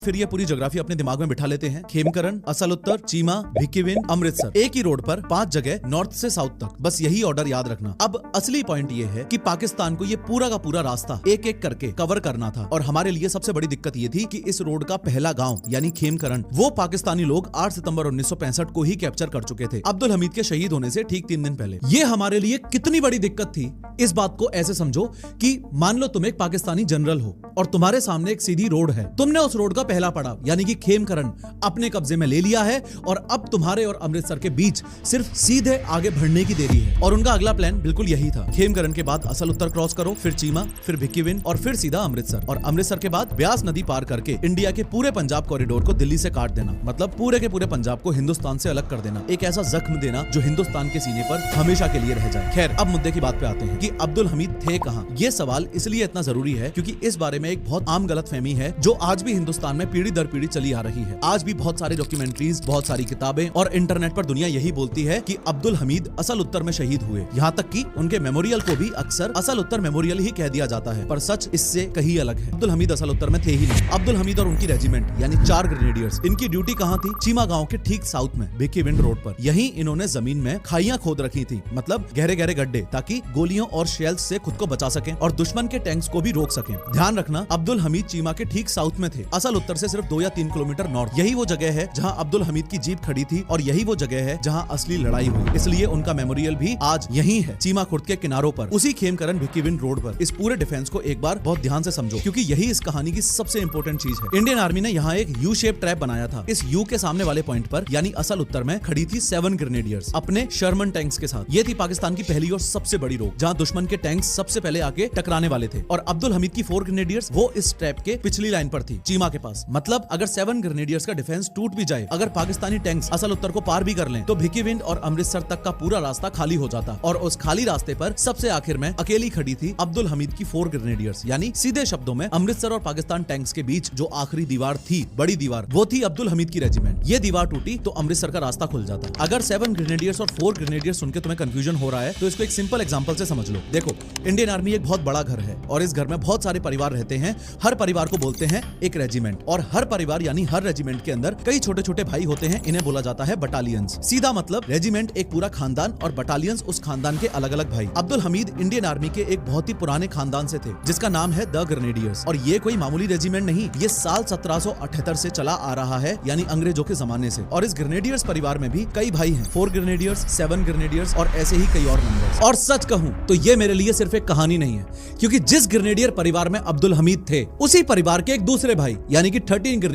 फिर ये पूरी ज्योग्राफी अपने दिमाग में बिठा लेते हैं। खेमकरण, असल उत्तर, चीमा, भिक्कीविंड, अमृतसर। एक ही रोड पर 5 जगह नॉर्थ से साउथ तक। बस यही ऑर्डर याद रखना। अब असली पॉइंट ये है कि पाकिस्तान को ये पूरा का पूरा रास्ता एक एक करके कवर करना था और हमारे लिए सबसे बड़ी दिक्कत ये थी कि इस रोड का पहला गांव यानी खेमकरण वो पाकिस्तानी लोग 8 सितंबर 1965 को ही कैप्चर कर चुके थे, अब्दुल हमीद के शहीद होने से ठीक 3 दिन पहले। ये हमारे लिए कितनी बड़ी दिक्कत थी, इस बात को ऐसे समझो कि मान लो तुम एक पाकिस्तानी जनरल हो और तुम्हारे सामने एक सीधी रोड है। तुमने उस रोड का पहला पड़ाव यानी कि खेमकरण अपने कब्जे में ले लिया है और अब तुम्हारे और अमृतसर के बीच सिर्फ सीधे आगे बढ़ने की देरी है। और उनका अगला प्लान बिल्कुल यही था। खेमकरण के बाद असल उत्तर क्रॉस करो, फिर चीमा, फिर भिक्कीविंड और फिर सीधा अमृतसर। और अमृतसर के बाद ब्यास नदी पार करके इंडिया के पूरे पंजाब कॉरिडोर को दिल्ली से काट देना, मतलब पूरे के पूरे पंजाब को हिंदुस्तान से अलग कर देना। एक ऐसा जख्म देना जो हिंदुस्तान के सीने पर हमेशा के लिए रह जाए। खैर, अब मुद्दे की बात पे आते हैं कि अब्दुल हमीद थे कहां। ये सवाल इसलिए इतना जरूरी है क्योंकि इस बारे में एक बहुत आम गलतफहमी है जो आज भी हिंदुस्तान में पीढ़ी दर पीढ़ी चली आ रही है। आज भी बहुत सारे डॉक्यूमेंट्रीज, बहुत सारी किताबें और इंटरनेट पर दुनिया यही बोलती है कि अब्दुल हमीद असल उत्तर में शहीद हुए। यहाँ तक कि उनके मेमोरियल को भी अक्सर असल उत्तर मेमोरियल ही कह दिया जाता है, पर सच इससे कहीं अलग है। अब्दुल हमीद असल उत्तर में थे ही नहीं। अब्दुल हमीद और उनकी रेजिमेंट यानी 4 ग्रेनेडियर्स, इनकी ड्यूटी कहाँ थी? चीमा गाँव के ठीक साउथ में भिक्कीविंड रोड पर। यही इन्होंने जमीन में खाइयां खोद रखी थी, मतलब गहरे गहरे गड्ढे, ताकि गोलियों और शेल्स से खुद को बचा सकें और दुश्मन के टैंक्स को भी रोक सकें। ध्यान रखना, अब्दुल हमीद चीमा के ठीक साउथ में थे, असल उत्तर से सिर्फ 2 या 3 किलोमीटर नॉर्थ। यही वो जगह है जहां अब्दुल हमीद की जीप खड़ी थी और यही वो जगह है जहां असली लड़ाई हुई। इसलिए उनका मेमोरियल भी आज यही है, चीमा खुर्द के किनारों पर, उसी खेमकरण भिक्कीविंड रोड पर। इस पूरे डिफेंस को एक बार बहुत ध्यान से समझो क्योंकि यही इस कहानी की सबसे इंपॉर्टेंट चीज है। इंडियन आर्मी ने यहाँ एक यू शेप ट्रैप बनाया था। इस यू के सामने वाले पॉइंट पर यानी असल उत्तर में खड़ी थी 7 ग्रेनेडियर्स अपने शर्मन टैंक्स के साथ। ये थी पाकिस्तान की पहली और सबसे बड़ी रोक जहां दुश्मन के टैंक्स सबसे पहले आके टकराने वाले थे। और अब्दुल हमीद की 4 ग्रेनेडियर्स वो इस ट्रैप के पिछली लाइन पर थी, चीमा के पास। मतलब अगर 7 ग्रेनेडियर्स का डिफेंस टूट भी जाए, अगर पाकिस्तानी टैंक्स असल उत्तर को पार भी कर लें, तो भिक्कीविंड और अमृतसर तक का पूरा रास्ता खाली हो जाता। और उस खाली रास्ते पर सबसे आखिर में अकेली खड़ी थी अब्दुल हमीद की 4 ग्रेनेडियर्स, यानी सीधे शब्दों में अमृतसर और पाकिस्तान टैंक्स के बीच जो आखिरी दीवार थी, बड़ी दीवार, वो थी अब्दुल हमीद की रेजिमेंट। ये दीवार टूटी तो अमृतसर का रास्ता खुल जाता। अगर 7 ग्रेनेडियर्स और 4 ग्रेनेडियर्स सुनकर तुम्हें कंफ्यूजन हो रहा है तो इसको एक सिंपल एग्जांपल से समझ लो। देखो, इंडियन आर्मी एक बहुत बड़ा घर है और इस घर में बहुत सारे परिवार रहते हैं। हर परिवार को बोलते हैं एक रेजिमेंट, और हर परिवार यानी हर रेजिमेंट के अंदर कई छोटे छोटे भाई होते हैं, इन्हें बोला जाता है बटालियंस। सीधा मतलब रेजिमेंट एक पूरा खानदान और बटालियंस उस खानदान के अलग अलग भाई। अब्दुल हमीद इंडियन आर्मी के एक बहुत ही पुराने खानदान से थे जिसका नाम है द ग्रेनेडियर्स। और ये कोई मामूली रेजिमेंट नहीं, ये साल 1778 से चला आ रहा है, यानी अंग्रेजों के जमाने से। और इस ग्रेनेडियर्स परिवार में भी कई भाई हैं, 4 ग्रेनेडियर्स, 7 ग्रेनेडियर्स और ऐसे ही कई और नंबर्स। और सच कहूं तो ये मेरे लिए सिर्फ एक कहानी नहीं है, क्योंकि जिस ग्रेनेडियर परिवार में अब्दुल हमीद थे उसी परिवार के एक दूसरे भाई यानी कि 13 ग्रेनेडियर